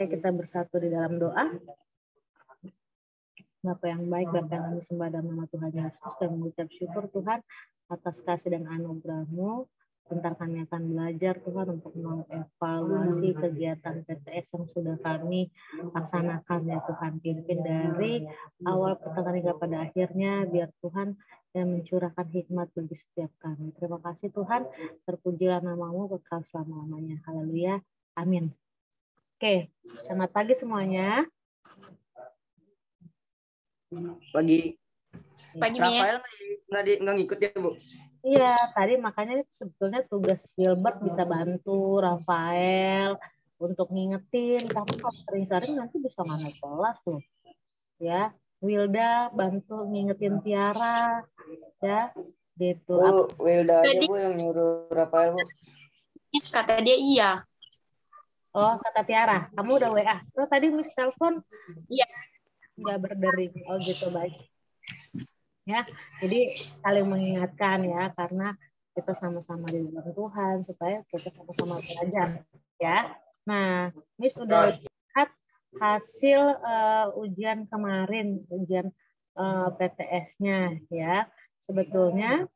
Oke, kita bersatu di dalam doa. Bapa yang baik, Bapa yang kami sembah dalam nama Tuhan Yesus, dan mengucap syukur Tuhan atas kasih dan anugerah-Mu. Bentar kami akan belajar Tuhan untuk mengevaluasi kegiatan PTS yang sudah kami laksanakan ya Tuhan. Pimpin dari awal pertengahan hingga pada akhirnya, biar Tuhan yang mencurahkan hikmat bagi setiap kami. Terima kasih Tuhan, terpujilah nama-Mu kekal selama-lamanya. Haleluya, amin. Oke, selamat pagi semuanya. Pagi. Rafael nggak ngikut ya Bu? Iya, tadi makanya sebetulnya tugas Gilbert bisa bantu Rafael untuk ngingetin, tapi kalau sering-sering nanti bisa nggak naik kelas loh. Ya, Wilda bantu ngingetin Tiara, ya, gitu. Bu, Wilda aja Bu yang nyuruh Rafael Bu. Miss kata dia iya. Oh, kata Tiara, kamu udah WA. Terus tadi Miss telepon? Iya. Nggak berdering. Oh gitu, baik. Ya, jadi saling mengingatkan ya, karena kita sama-sama di dalam Tuhan supaya kita sama-sama belajar ya. Nah, Miss udah lihat hasil ujian kemarin, ujian PTS-nya ya. Sebetulnya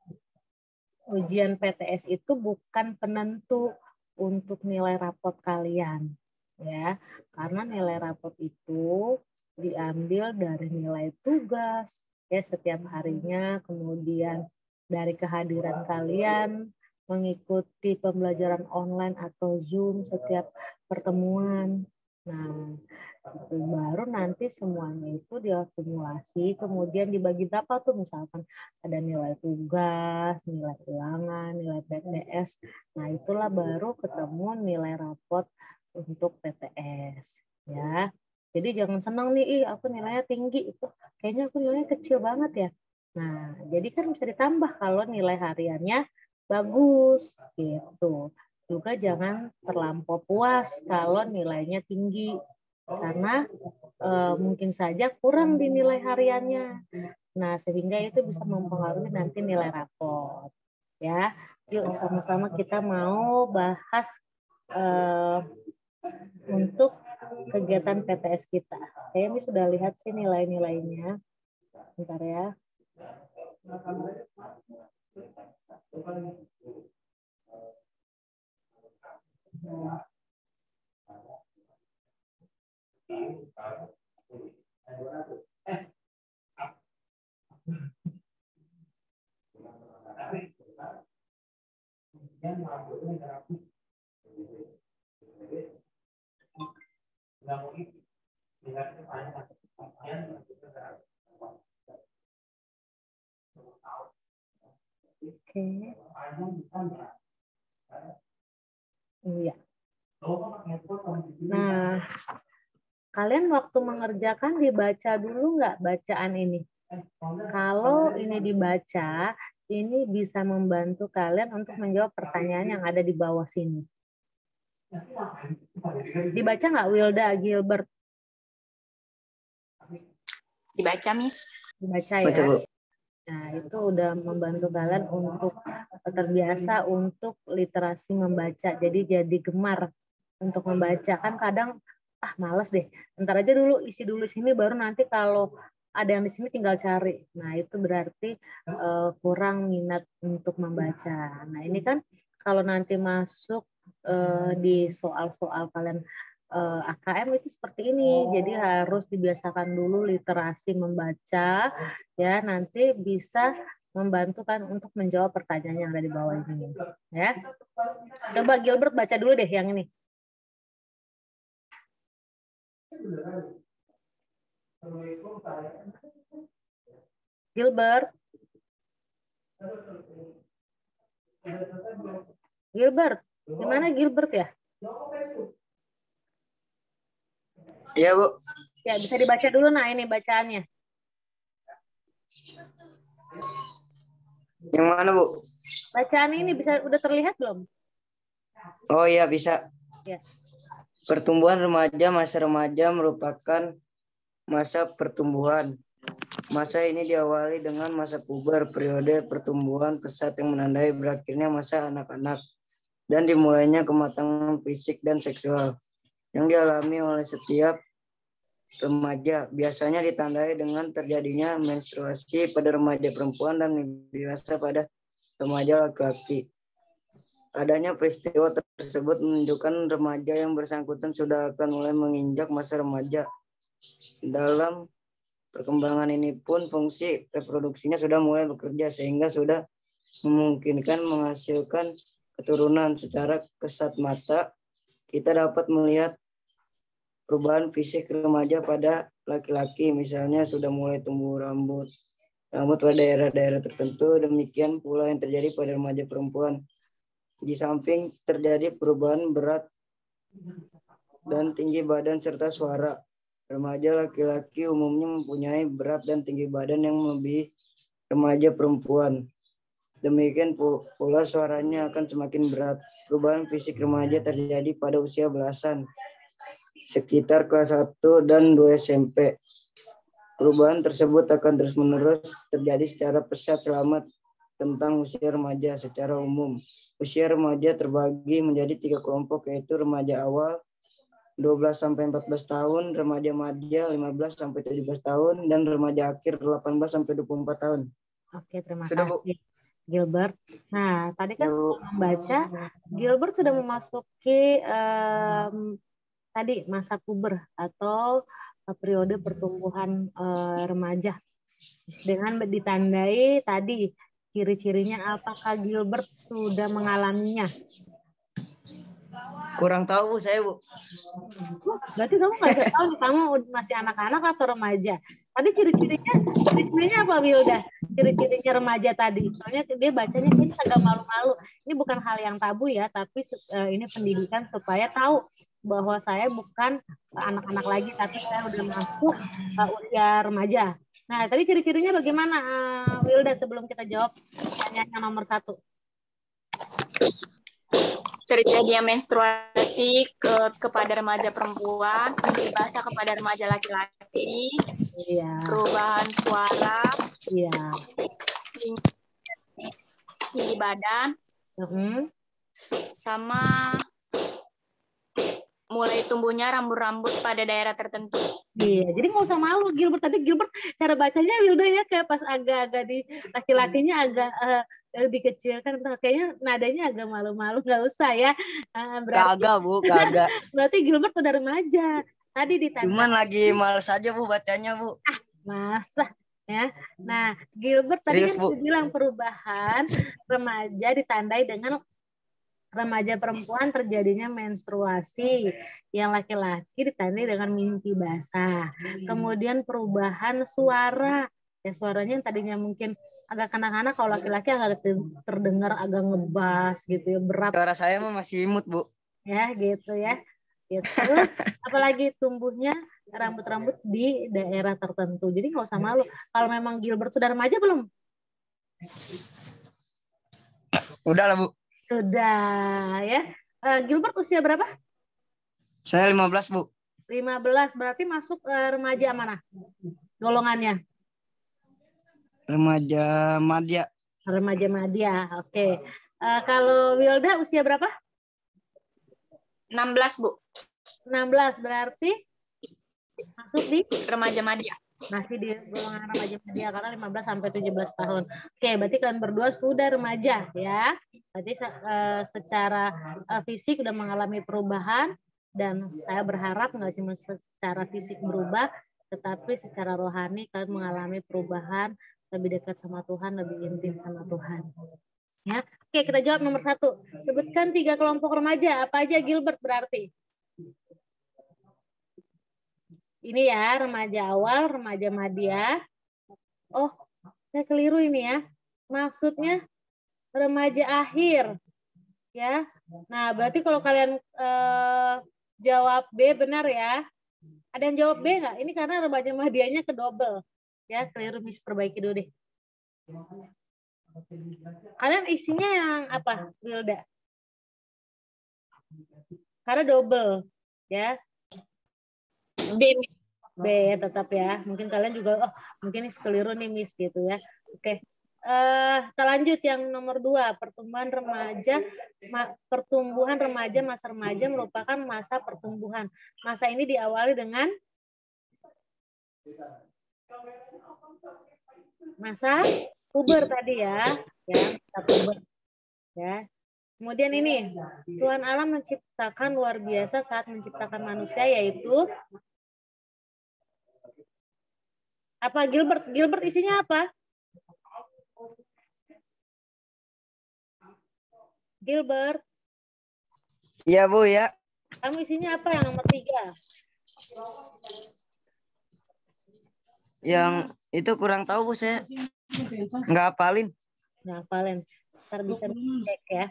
ujian PTS itu bukan penentu untuk nilai rapot kalian ya, karena nilai rapot itu diambil dari nilai tugas ya setiap harinya, kemudian dari kehadiran kalian mengikuti pembelajaran online atau Zoom setiap pertemuan. Nah, itu baru nanti semuanya itu diakumulasi, kemudian dibagi berapa tuh, misalkan ada nilai tugas, nilai ulangan, nilai PTS. Nah, itulah baru ketemu nilai rapot untuk PTS ya. Jadi jangan senang nih, aku nilainya tinggi, itu kayaknya aku nilainya kecil banget ya. Nah, jadi kan bisa ditambah kalau nilai hariannya bagus gitu. Juga jangan terlampau puas kalau nilainya tinggi, karena mungkin saja kurang di nilai hariannya. Nah, sehingga itu bisa mempengaruhi nanti nilai rapot. Ya, yuk sama-sama kita mau bahas untuk kegiatan PTS kita. Saya ini sudah lihat sih nilai-nilainya. Bentar ya. Oke. Iya. Nah, kalian waktu mengerjakan dibaca dulu nggak bacaan ini? Kalau ini dibaca, ini bisa membantu kalian untuk menjawab pertanyaan yang ada di bawah sini. Dibaca nggak Wilda, Gilbert? Dibaca, Miss. Dibaca ya. Nah, itu udah membantu kalian untuk terbiasa untuk literasi membaca. Jadi gemar untuk membaca. Kan kadang, malas deh. Ntar aja dulu, isi dulu sini, baru nanti kalau ada yang di sini tinggal cari. Nah, itu berarti kurang minat untuk membaca. Nah, ini kan kalau nanti masuk di soal-soal kalian AKM itu seperti ini, jadi harus dibiasakan dulu literasi membaca ya, nanti bisa membantu kan untuk menjawab pertanyaan yang ada di bawah ini ya. Coba Gilbert baca dulu deh yang ini. Gilbert, gimana Gilbert ya? Iya Bu. Ya, bisa dibaca dulu. Nah, ini bacaannya. Yang mana Bu? Bacaan ini udah terlihat belum? Oh iya bisa. Ya. Pertumbuhan remaja, masa remaja merupakan masa pertumbuhan. Masa ini diawali dengan masa puber, periode pertumbuhan pesat yang menandai berakhirnya masa anak-anak dan dimulainya kematangan fisik dan seksual. yang dialami oleh setiap remaja. Biasanya ditandai dengan terjadinya menstruasi pada remaja perempuan dan dewasa pada remaja laki-laki. Adanya peristiwa tersebut menunjukkan remaja yang bersangkutan sudah akan mulai menginjak masa remaja. Dalam perkembangan ini pun fungsi reproduksinya sudah mulai bekerja sehingga sudah memungkinkan menghasilkan keturunan. Secara kasat mata kita dapat melihat perubahan fisik remaja pada laki-laki, misalnya sudah mulai tumbuh rambut pada daerah-daerah tertentu. Demikian pula yang terjadi pada remaja perempuan. Di samping terjadi perubahan berat dan tinggi badan serta suara, remaja laki-laki umumnya mempunyai berat dan tinggi badan yang melebihi remaja perempuan. Demikian pula suaranya akan semakin berat. Perubahan fisik remaja terjadi pada usia belasan, sekitar kelas 1 dan 2 SMP. Perubahan tersebut akan terus-menerus terjadi secara pesat selama tentang usia remaja secara umum. Usia remaja terbagi menjadi 3 kelompok, yaitu remaja awal 12-14 tahun, remaja madya 15-17 tahun, dan remaja akhir 18-24 tahun. Oke, terima Sudah, kasih, Bu. Gilbert. Nah, tadi kan setelah membaca, Gilbert sudah memasuki tadi masa puber atau periode pertumbuhan remaja dengan ditandai tadi ciri-cirinya. Apakah Gilbert sudah mengalaminya? Kurang tahu saya, Bu. Berarti kamu nggak bisa tahu nih, kamu masih anak-anak atau remaja. Tadi ciri-cirinya apa, Wilda? Ciri-cirinya remaja tadi. Soalnya dia bacanya ini agak malu-malu. Ini bukan hal yang tabu ya, tapi ini pendidikan supaya tahu bahwa saya bukan anak-anak lagi, tapi saya udah masuk usia remaja. Nah, tadi ciri-cirinya bagaimana, Wilda, sebelum kita jawab pertanyaan yang nomor 1? Terjadinya menstruasi kepada remaja perempuan, mimpi basah kepada remaja laki-laki, Iya. perubahan suara, Iya. tinggi badan, sama mulai tumbuhnya rambut-rambut pada daerah tertentu. Iya, jadi nggak usah malu, Gilbert. Tadi Gilbert cara bacanya Wilda ya kayak pas agak-agak di laki-lakinya agak dikecilkan, kayaknya nadanya agak malu-malu. Nggak usah ya. Berarti, kagak, Bu, kagak. Berarti Gilbert udah remaja. Tadi ditanda. Cuman lagi males aja, Bu, bacanya, Bu. Masa ya. Nah, Gilbert Serius, tadi kan Bu. bilang perubahan remaja ditandai dengan remaja perempuan terjadinya menstruasi, yang laki-laki ditandai dengan mimpi basah. Kemudian perubahan suara, ya suaranya yang tadinya mungkin agak kanak-kanak, kalau laki-laki agak terdengar agak ngebas gitu ya, berat. Suara saya mah masih imut, Bu. Ya gitu ya. Gitu. Apalagi tumbuhnya rambut-rambut di daerah tertentu. Jadi nggak usah malu. Kalau memang Gilbert sudah remaja belum? Udah lah, Bu. Sudah ya. Gilbert usia berapa? Saya 15, Bu. 15, berarti masuk remaja mana? Golongannya? Remaja madya. Remaja madya, oke. Kalau Wilda usia berapa? 16, Bu. 16, berarti masuk di remaja madya. Masih di golongan remaja madya karena 15 sampai 17 tahun. Oke, berarti kalian berdua sudah remaja ya. Berarti secara fisik sudah mengalami perubahan, dan saya berharap nggak cuma secara fisik berubah, tetapi secara rohani kalian mengalami perubahan, lebih dekat sama Tuhan, lebih intim sama Tuhan. Ya, oke, kita jawab nomor 1. Sebutkan 3 kelompok remaja. Apa aja, Gilbert, berarti? Ini ya, remaja awal, remaja madya. Oh, saya keliru ini ya. Maksudnya remaja akhir. Ya. Nah, berarti kalau kalian jawab B benar ya. Ada yang jawab B nggak? Ini karena remaja madyanya kedobel. Ya, keliru, Miss, perbaiki dulu deh. Kalian isinya yang apa, Wilda? Karena double, ya. B ya tetap ya. Mungkin kalian juga, mungkin ini keliru nih, Miss, gitu ya. Oke. Kita lanjut yang nomor 2, pertumbuhan remaja. Pertumbuhan remaja, masa remaja merupakan masa pertumbuhan. Masa ini diawali dengan masa puber tadi ya, masa puber. Ya. Kemudian ini, Tuhan Allah menciptakan luar biasa saat menciptakan manusia, yaitu apa? Gilbert. Gilbert isinya apa? Gilbert. Iya Bu ya. Kamu isinya apa yang nomor 3? Yang itu kurang tahu Bu, saya nggak hafalin. Nggak hafalin. Ntar bisa dicek ya.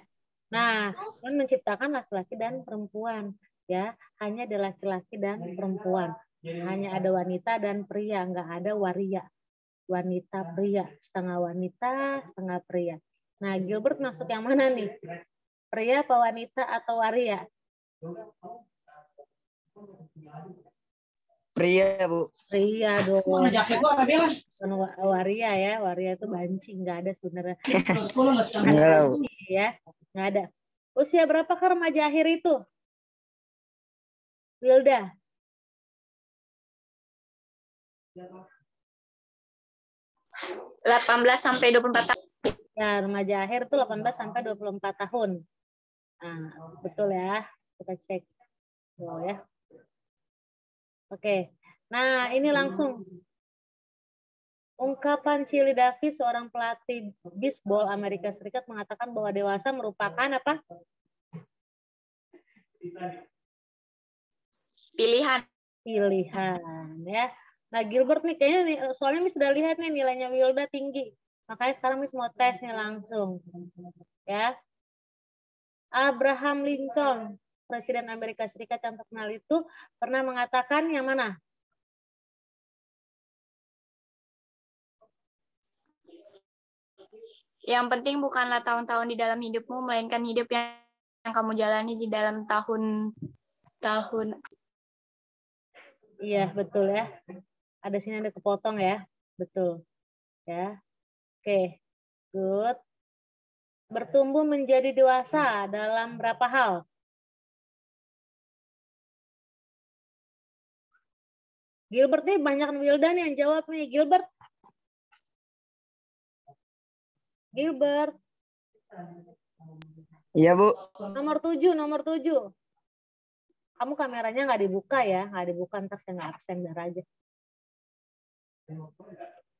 Nah, Tuhan menciptakan laki-laki dan perempuan. Ya, hanya ada laki-laki dan perempuan. Hanya ada wanita dan pria, nggak ada waria. Wanita pria, setengah wanita, setengah pria. Nah, Gilbert masuk yang mana nih? Pria apa wanita atau waria? Pria Bu. Pria dong. Waria ya, waria itu banci, nggak ada sebenarnya. Enggak Bu. Ya, nggak ada. Usia berapakah remaja akhir itu? Wilda. Nah, 18 sampai 24 tahun. Ya, remaja akhir itu 18 sampai 24 tahun. Nah, betul ya. Kita cek. Oh, ya. Oke. Nah, ini langsung ungkapan Chili Davis, seorang pelatih bisbol Amerika Serikat, mengatakan bahwa dewasa merupakan apa? Pilihan. Pilihan ya. Nah, Gilbert nih kayaknya nih, soalnya Miss sudah lihat nih nilainya Wilda tinggi. Makanya sekarang Miss mau tes nih langsung. Ya. Abraham Lincoln, Presiden Amerika Serikat yang terkenal itu, pernah mengatakan yang mana? Yang penting bukanlah tahun-tahun di dalam hidupmu, melainkan hidup yang kamu jalani di dalam tahun-tahun. Iya, betul ya. Ada sini ada kepotong ya. Betul. Ya. Oke. Good. Bertumbuh menjadi dewasa dalam berapa hal? Gilbert nih banyak Wildan yang jawab nih. Gilbert. Gilbert. Iya Bu. Nomor 7, nomor 7. Kamu kameranya nggak dibuka ya, nggak dibuka, ntar saya nggak absen biar aja.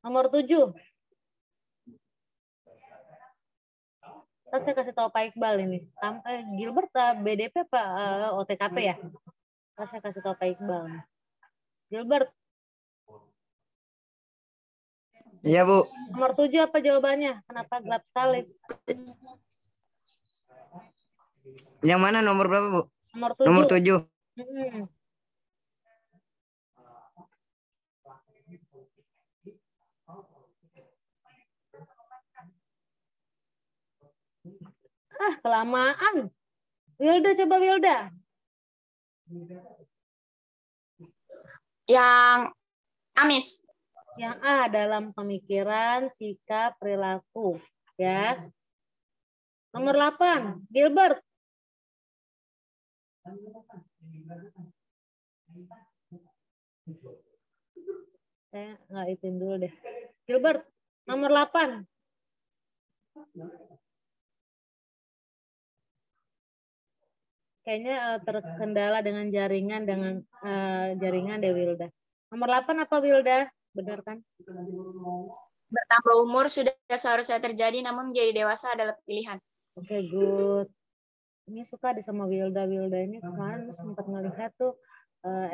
Nomor 7. Ntar saya kasih tahu Pak Iqbal ini. Gilbert BDP apa OTKP ya? Ntar saya kasih tahu Pak Iqbal. Gilbert. Iya Bu. Nomor 7 apa jawabannya? Kenapa gelap sekali? Yang mana nomor berapa Bu? Nomor 7. Nomor 7. Kelamaan. Wilda, coba Wilda. Yang Amis. Yang A, dalam pemikiran, sikap, perilaku. Ya. Nomor 8, Gilbert. Saya nggak ituin dulu deh. Gilbert, nomor 8. Kayaknya terkendala dengan jaringan deh Wilda. Nomor 8 apa Wilda? Benar kan? Bertambah umur sudah seharusnya terjadi, namun menjadi dewasa adalah pilihan. Oke, good. Ini suka deh sama Wilda. Wilda ini kemarin sempat melihat tuh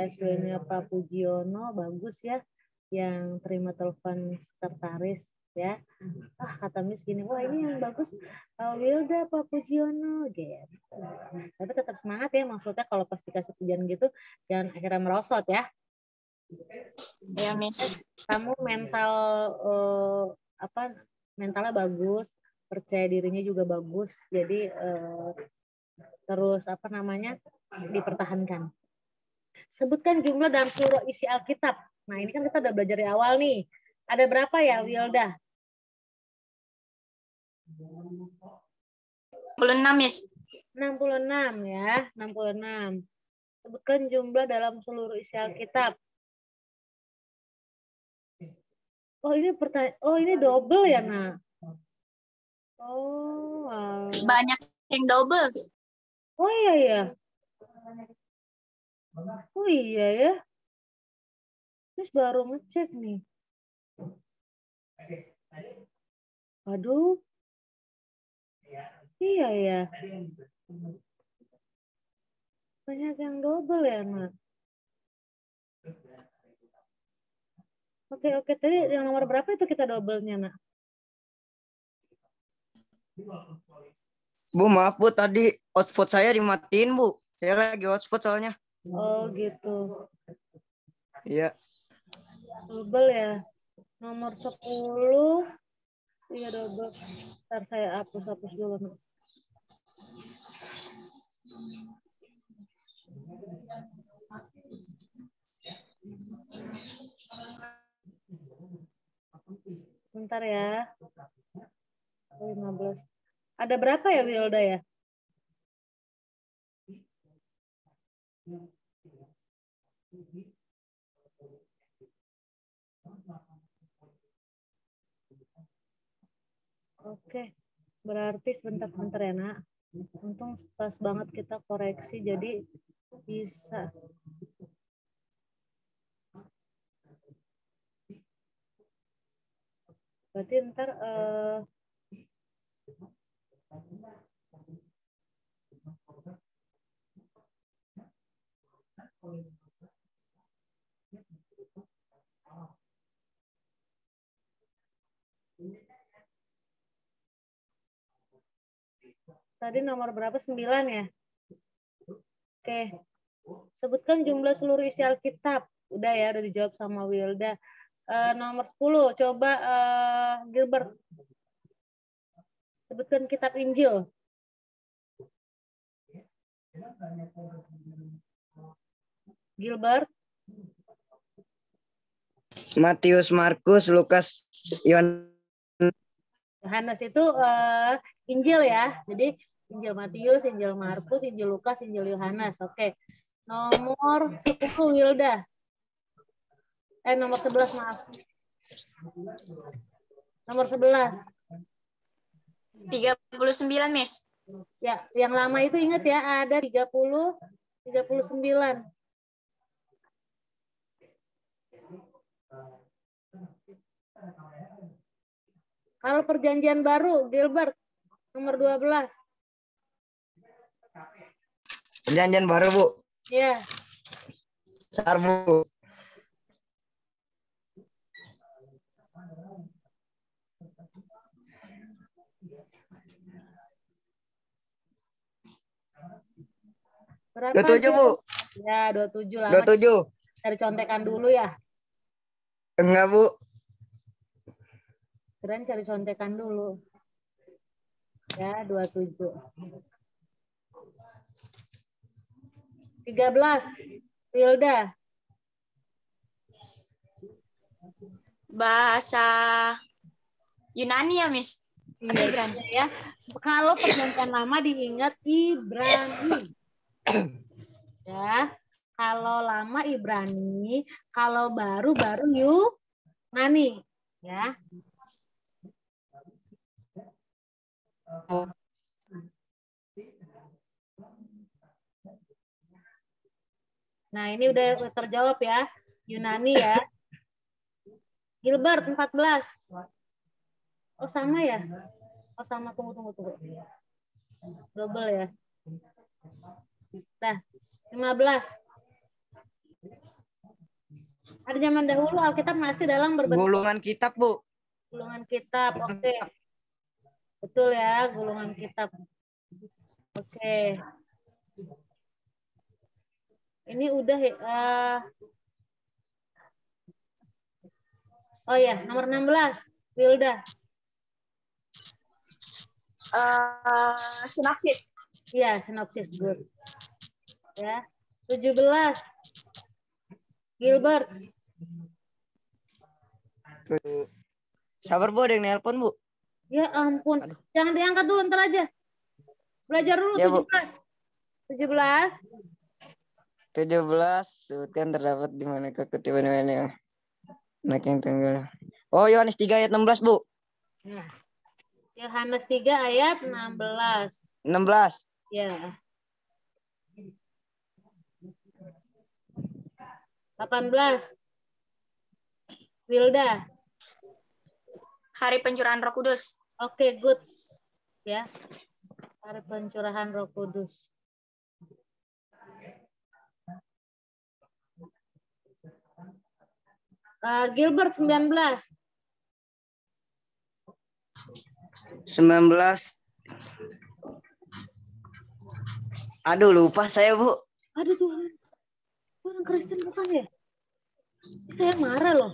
SW-nya Pak Pujiono, bagus ya. Yang terima telepon sekretaris ya. Kata Miss gini, wah ini yang bagus Wilda Pak Pujiono gitu. Tapi tetap semangat ya, maksudnya kalau pas dikasih pujian gitu jangan akhirnya merosot ya. Ya Miss. Kamu mentalnya bagus, percaya dirinya juga bagus, jadi terus dipertahankan. Sebutkan jumlah dalam seluruh isi Alkitab. Nah ini kan kita udah belajar di awal nih. Ada berapa ya Wilda? 66, Miss. 66 ya, 66. Sebutkan jumlah dalam seluruh isi Alkitab. Oh, ini double ya, Nak? Oh, Banyak yang double. Oh iya ya. Oh iya ya. Terus baru ngecek nih. Aduh. Iya ya. Banyak yang double ya, Nak. Oke. Tadi yang nomor berapa itu kita double-nya, Nak? Bu, maaf Bu, tadi hotspot saya dimatiin Bu. Saya lagi hotspot soalnya. Oh gitu. Iya. Double ya. Nomor 10. Iya double. Ntar saya hapus dulu, Nak. Bentar ya. 15. Ada berapa ya, Wilda ya? Oke. Berarti sebentar ya, Nak. Untung pas banget kita koreksi, jadi bisa. Berarti ntar tadi nomor berapa? 9 ya? Oke. Sebutkan jumlah seluruh isi Alkitab. Udah ya, udah dijawab sama Wilda. Nomor 10, coba Gilbert. Sebutkan kitab Injil. Gilbert. Matius, Markus, Lukas, Yohanes itu Injil ya. Jadi Injil Matius, Injil Markus, Injil Lukas, Injil Yohanes. Oke. Nomor 10 Wilda. Nomor 11 maaf. Nomor 11. 39, Miss. Ya, yang lama itu ingat ya, ada 30, 39. Kalau perjanjian baru, Gilbert, nomor 12. Perjanjian baru, Bu. Iya. Bentar, Bu. Berapa? 27, Bu. Ya, 27 lama. 27. Cari contekan dulu ya. Enggak, Bu. Keren cari contekan dulu. Ya, 27. 13. Wilda. Bahasa Yunani ya, Miss? Ada Ibrani. Ya. Kalau perjanjian lama diingat Ibrani. Ya. Kalau lama Ibrani, kalau baru Yunani. Ya. Nah, ini udah terjawab ya. Yunani ya. Gilbert 14. Oh, sama ya? Oh, sama. Tunggu. Double ya. Nah, 15. Pada zaman dahulu Alkitab masih dalam berbentuk Gulungan kitab, Bu. gulungan kitab. Oke. Betul ya, gulungan kitab. Oke. Ini udah oh ya, nomor 16. Wilda. Sinopsis. Iya, sinopsis, good. Ya. 17. Gilbert. Sabar, Bu, ada yang nelpon, Bu. Ya ampun. Aduh. Jangan diangkat dulu, ntar aja. Belajar dulu Ya, Bu. 17. 17 sebutkan terdapat di mana kekutipan ini. Anak yang tenggelam. Oh, Yohanes 3 ayat 16, Bu. Nah. Yohanes 3 ayat 16. 16. Ya. 18. Wilda. Hari pencurahan Roh Kudus. Oke, good. Ya. Hari pencurahan Roh Kudus. Gilbert 19. 19. Aduh, lupa saya, Bu. Aduh Tuhan. Orang Kristen bukan ya? Saya marah loh.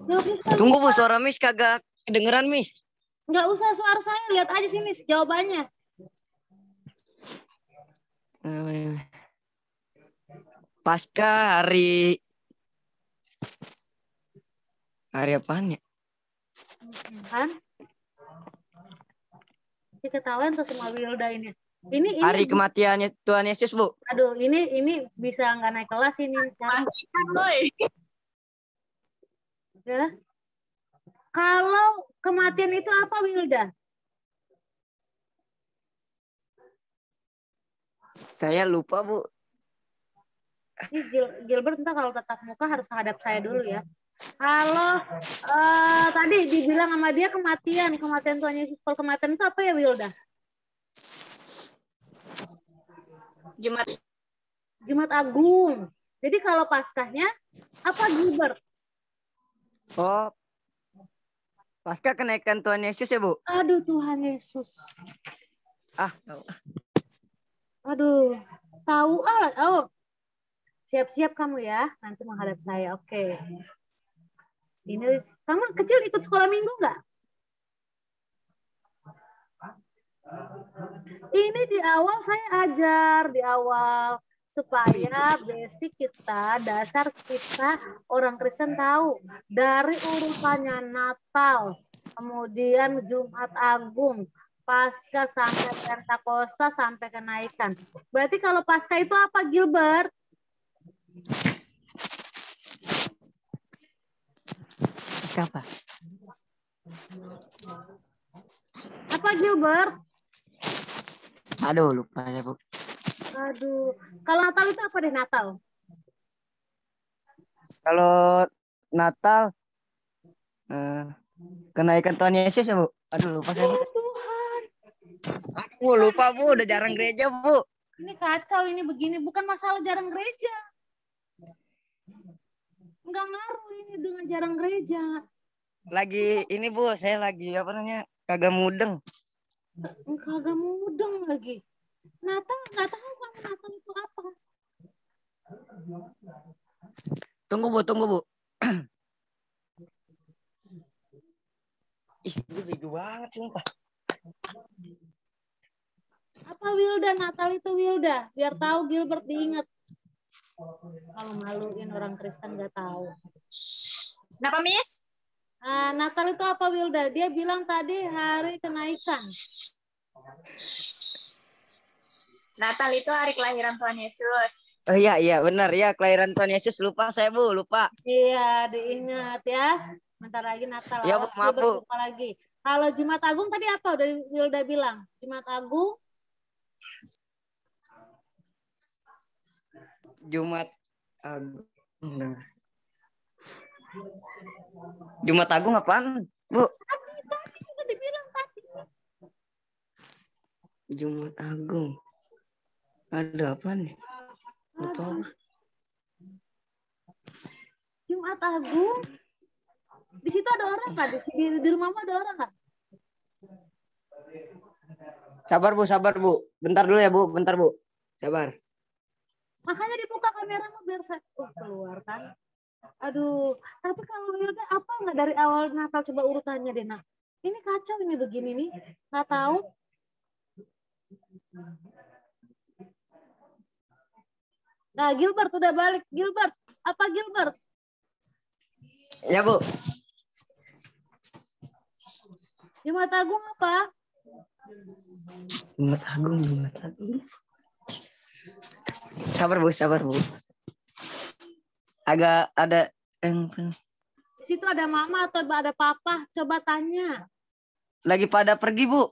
Jawabnya saya Tunggu, lupa. Bu, suara Miss kagak kedengeran, Miss. Nggak usah suara saya, lihat aja sini jawabannya. Pasca hari apaan ya? Kan? Diketawain tuh sama Wilda ini. Ini Hari kematiannya Tuhan Yesus, Bu. aduh, ini bisa nggak naik kelas ini sekarang. Ya. Kalau kematian itu apa, Wilda? Saya lupa, Bu. Ini Gilbert entah kalau tatap muka harus hadap saya dulu ya. Kalau tadi dibilang sama dia kematian Tuhan Yesus. Kalau kematian itu apa ya, Wilda? Jumat Agung. Jadi kalau Paskahnya apa, Gilbert? Oh, pasca kenaikan Tuhan Yesus ya, Bu? Aduh, Tuhan Yesus. Ah, aduh, tahu oh. Siap-siap kamu ya, nanti menghadap saya. Oke. Ini kamu kecil ikut sekolah minggu nggak? Ini di awal saya ajar di awal supaya basic kita, dasar kita orang Kristen tahu dari urutannya Natal, kemudian Jumat Agung, Paskah sampai Pentakosta sampai kenaikan. Berarti kalau Paskah itu apa, Gilbert? siapa? Apa, Gilbert? Aduh, lupa ya, Bu. Aduh, kalau Natal itu apa deh, Natal? Kalau Natal kenaikan Tuhan Yesus ya, Bu. Aduh, lupa saya, Bu. Tuhan. Aduh, lupa, Bu. Udah jarang gereja, Bu. Ini kacau, ini begini. Bukan masalah jarang gereja. Enggak ngaruh ini dengan jarang gereja. Lagi ini, Bu. Saya lagi apa namanya? Kagak mudeng. Kagak mudeng lagi. Natal nggak tahu kamu Natal itu apa. Tunggu, Bu. Ih, ini bego banget sih, Pak. Apa, Wilda? Natal itu, Wilda. Biar tahu Gilbert diingat. Kalau maluin orang Kristen nggak tahu. Kenapa, Miss? Natal itu apa, Wilda? Dia bilang tadi hari kenaikan. Natal itu hari kelahiran Tuhan Yesus. Oh iya benar ya, kelahiran Tuhan Yesus. Lupa saya, Bu, lupa. Iya, diingat ya. Bentar lagi Natal. Ya, Bu, maaf, Bu. Lupa lagi. Kalau Jumat Agung tadi apa? Udah Wilda bilang. Jumat Agung. Jumat Agung apaan, Bu? Tadi dibilang tadi. Jumat Agung. Ada apa nih? Lupa, Bu. Jumat Agung. Di situ ada orang nggak? Di rumahmu ada orang nggak? Sabar, Bu. Bentar dulu ya, Bu. Bentar, Bu. Sabar. Makanya dibuka kameramu biar saya keluar kan. Aduh, tapi kalau Wilda apa nggak dari awal Natal coba urutannya deh, Nak. Ini kacau ini begini nih. Nggak tahu. Nah, Gilbert udah balik. Gilbert, apa Gilbert? Ya, Bu. Jumat Agung apa? Jumat Agung, Jumat Agung. Sabar Bu. Agak ada yang Di situ ada mama atau ada papa? Coba tanya. lagi pada pergi, Bu.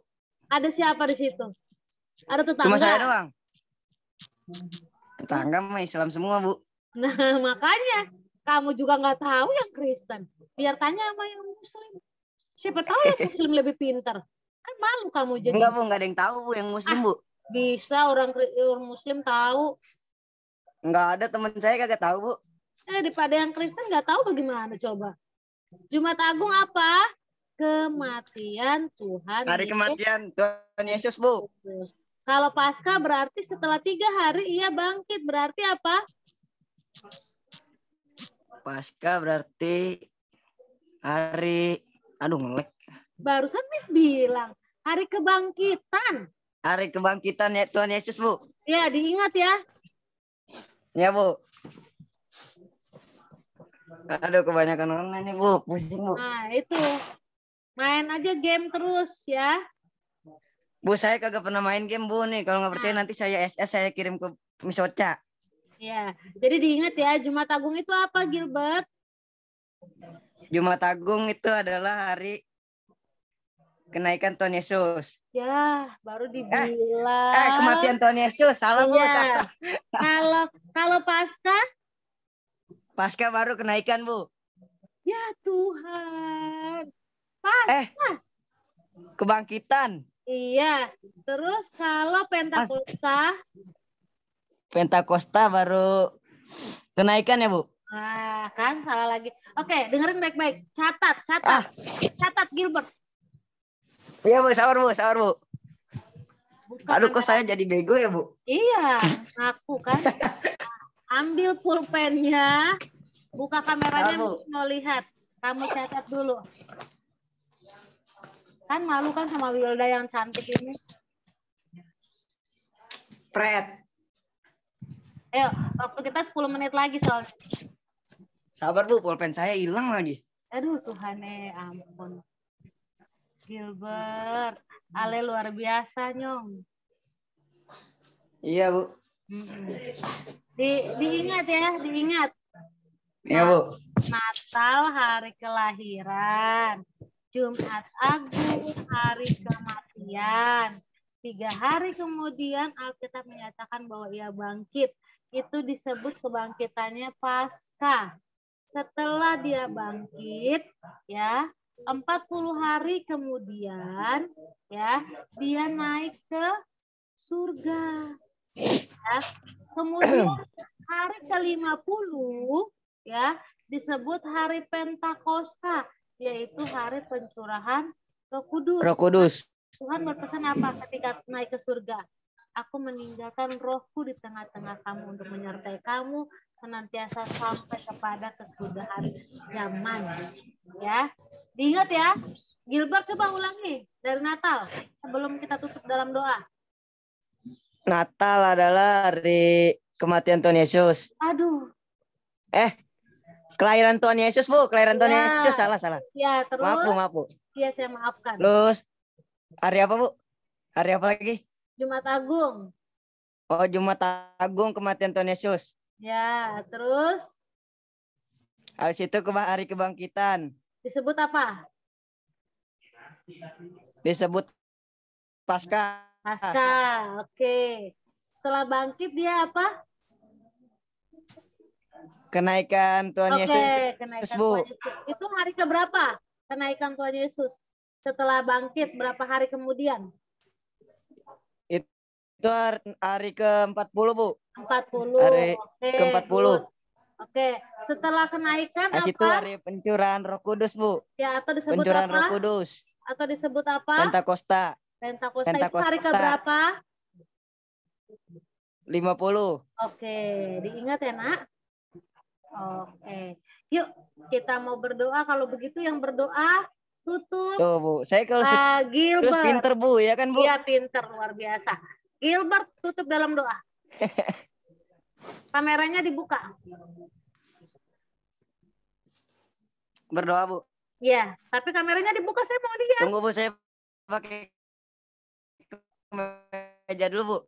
Ada siapa di situ? Ada tetangga? Cuma saya doang. Tetangga mah Islam semua, Bu. Nah, makanya kamu juga nggak tahu yang Kristen. Biar tanya sama yang Muslim. Siapa tahu yang Muslim lebih pintar. Kan malu kamu jadi. Enggak, Bu, enggak ada yang tahu, Bu, yang Muslim, Bu. Bisa orang Muslim tahu. Enggak ada, teman saya kagak tahu, Bu. Daripada yang Kristen nggak tahu bagaimana coba. Jumat Agung apa? Kematian Tuhan Hari kematian Tuhan Yesus, Bu. Kalau Paskah berarti setelah 3 hari ia bangkit. Berarti apa? Paskah berarti hari, aduh ngelek. Barusan Miss bilang hari kebangkitan. Hari kebangkitan ya Tuhan Yesus, Bu. Ya, diingat ya. Ya, Bu. Aduh, kebanyakan orang ini, Bu. Pusing, Bu. Nah, itu. Main aja game terus ya. Bu, saya kagak pernah main game, Bu, nih. Kalau nggak percaya nanti saya SS, saya kirim ke Miss Ocha. Ya, jadi diingat ya, Jumat Agung itu apa, Gilbert? Jumat Agung itu adalah hari kenaikan Tuhan Yesus. Ya, baru dibilang. Kematian Tuhan Yesus. Salah, Bu. Iya. Kalau Paskah? Paskah baru kenaikan, Bu. Ya Tuhan. Paskah. Kebangkitan. Iya. Terus kalau Pentakosta? Pentakosta baru kenaikan ya, Bu? Nah, kan salah lagi. Oke, dengerin baik-baik. Catat. Catat, Gilbert. Iya, Bu. Sabar, Bu. Buka Aduh, kok kamera. saya jadi bego ya, Bu? Iya, aku kan. Ambil pulpennya, buka kameranya, mau lihat. Kamu catat dulu. Kan malu kan sama Wilda yang cantik ini. Pret. Ayo, waktu kita 10 menit lagi soalnya. Sabar, Bu. Pulpen saya hilang lagi. Aduh, Tuhan, ampun. Gilbert, Ale luar biasa, Nyong. Iya, Bu. Diingat ya, diingat. Iya, Bu. Natal hari kelahiran, Jumat Agung hari kematian. 3 hari kemudian Alkitab menyatakan bahwa ia bangkit. Itu disebut kebangkitannya Paskah. Setelah dia bangkit, ya, 40 hari kemudian, ya, dia naik ke surga. Ya. Kemudian hari ke-50 ya disebut hari Pentakosta, yaitu hari pencurahan Roh Kudus. Roh Kudus. Tuhan berpesan apa ketika naik ke surga? Aku meninggalkan rohku di tengah-tengah kamu untuk menyertai kamu senantiasa sampai kepada kesudahan zaman. Ya, diingat ya. Gilbert coba ulangi dari Natal sebelum kita tutup dalam doa. Natal adalah hari kematian Tuhan Yesus. Aduh. Kelahiran Tuhan Yesus, Bu. Kelahiran Tuhan Yesus. Salah. Ya, terus. Maaf, Bu. Iya, saya maafkan. Terus, hari apa, Bu? Hari apa lagi? Jumat Agung. Oh, Jumat Agung kematian Tuhan Yesus. Ya, terus. Habis itu hari kebangkitan. Disebut apa? Disebut Paskah. Paskah, oke. Setelah bangkit dia apa? Kenaikan Tuhan Yesus. Kenaikan Tuhan Yesus. Itu hari keberapa? Kenaikan Tuhan Yesus. Setelah bangkit, berapa hari kemudian? Itu hari ke-40, Bu. 40. Hari ke-40. Oke. Setelah kenaikan apa? Itu hari pencurahan Roh Kudus, Bu. Ya, atau disebut pencurahan apa? Roh Kudus. Atau disebut apa? Pentakosta. Itu hari keberapa? 50. Oke, diingat ya, Nak? Oke. Yuk, kita mau berdoa. Kalau begitu yang berdoa tutup. Tuh, Bu. Saya kalau Gilbert. terus pinter, Bu, ya kan, Bu? Iya, pinter, luar biasa. Gilbert, tutup dalam doa. Kameranya dibuka. Berdoa, Bu. Ya, tapi kameranya dibuka, saya mau lihat. Tunggu Bu, saya pakai meja dulu Bu.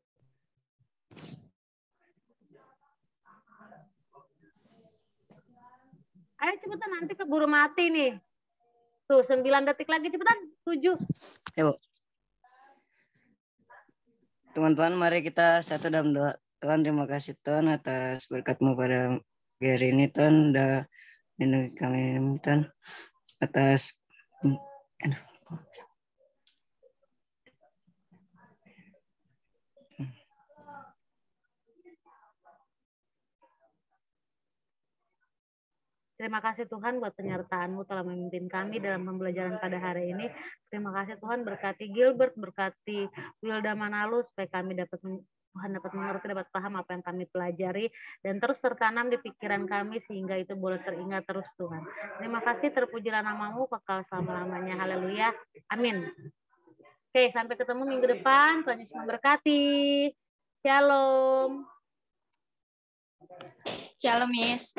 Ayo cepetan, nanti keburu mati nih. Tuh, 9 detik lagi, cepetan. 7. Ya Bu. Teman-teman, mari kita satu dalam doa. Tuhan, terima kasih Tuhan atas berkat-Mu pada hari ini Tuhan. Udah lindungi kami Tuhan. Atas Terima kasih Tuhan buat penyertaan-Mu telah memimpin kami dalam pembelajaran pada hari ini. Terima kasih Tuhan, berkati Gilbert, berkati Wilda Manalu, supaya kami Tuhan dapat mengerti, dapat paham apa yang kami pelajari, dan terus tertanam di pikiran kami sehingga itu boleh teringat terus Tuhan. Terima kasih, terpujilah nama-Mu kekal selama-lamanya. Haleluya. Amin. Oke, sampai ketemu minggu depan. Tuhan Yesus memberkati. Shalom. Shalom, Miss.